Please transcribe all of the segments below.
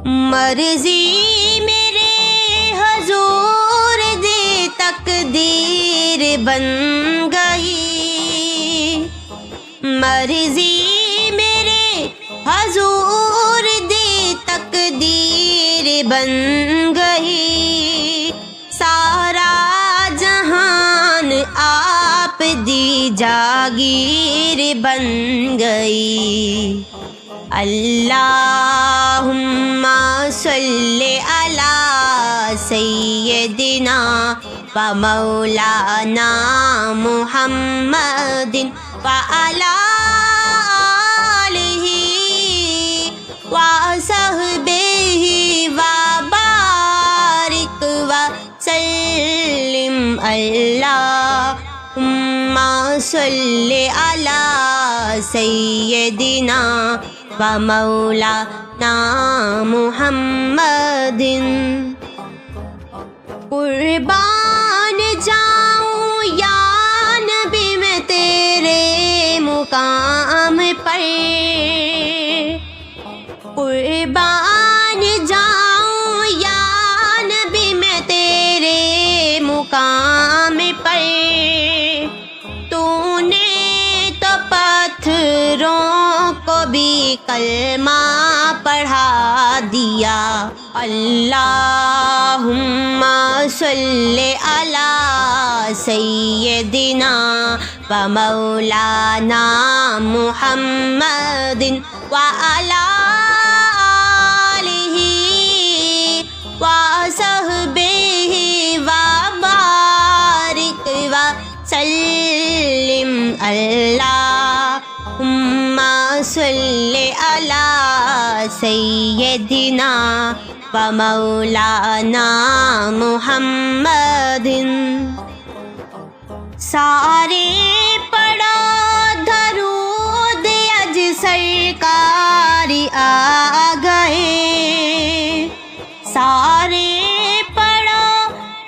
مرضی میرے حضور دی تقدیر بن گئی، مرضی میرے حضور دی تقدیر بن گئی، سارا جہان آپ دی جاگیر بن گئی۔ اللہم صلی علی سیدنا و مولانا محمد و علی آلہ و صحبہ و بارک و سلم۔ اللہم صلی علی سیدنا و مولانا محمد۔ قربان جاؤں یا نبی میں تیرے مقام پر، قربان جاؤں یا نبی میں تیرے مقام پر، تو نے تو پتھروں کو بھی کلمہ پڑھا دیا۔ اللہم صلی علی سیدنا و مولانا محمد و علی آلہ و صحبہ و بارک و سلم۔ اللہم صلی علی سیدنا و مولانا محمد۔ سارے پڑھو درود اج سرکار آ گئے، سارے پڑھو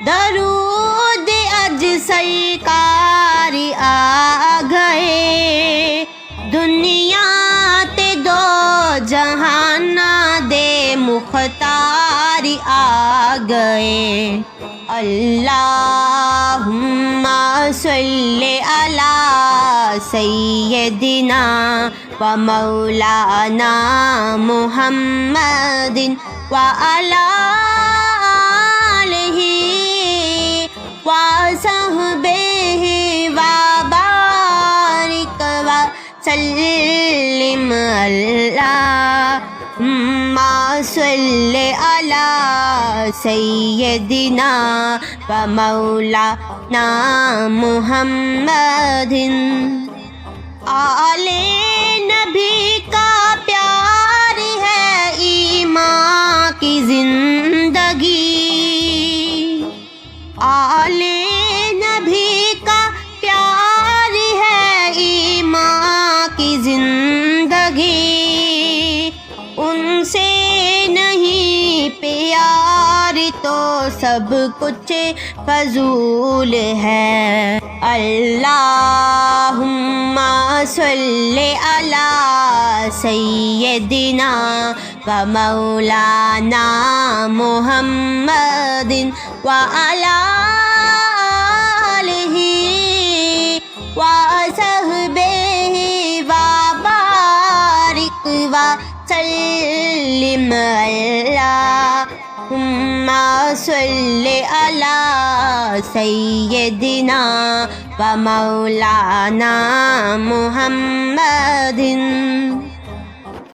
درود اج سرکار آ گئے، دنیا تے دو جہانا دے مختار آ گئے۔ اللہم صلی علی سیدنا و مولانا محمد و علی آلہ و صحبہ و بارک و سلم۔ اللہم صلی علی سیدنا و مولانا محمد۔ آل نبی کا پیار ہے ایمان کی زندگی، آل نبی کا پیار ہے ایمان کی زندگی، ان سے نہیں پیار تو سب کچھ فضول ہے۔ اللہم صلی علی سیدنا و مولانا محمد و علی آلہ و صحبہ و بارک و سلم۔ اللہم صلی علی سیدنا و مولانا محمد۔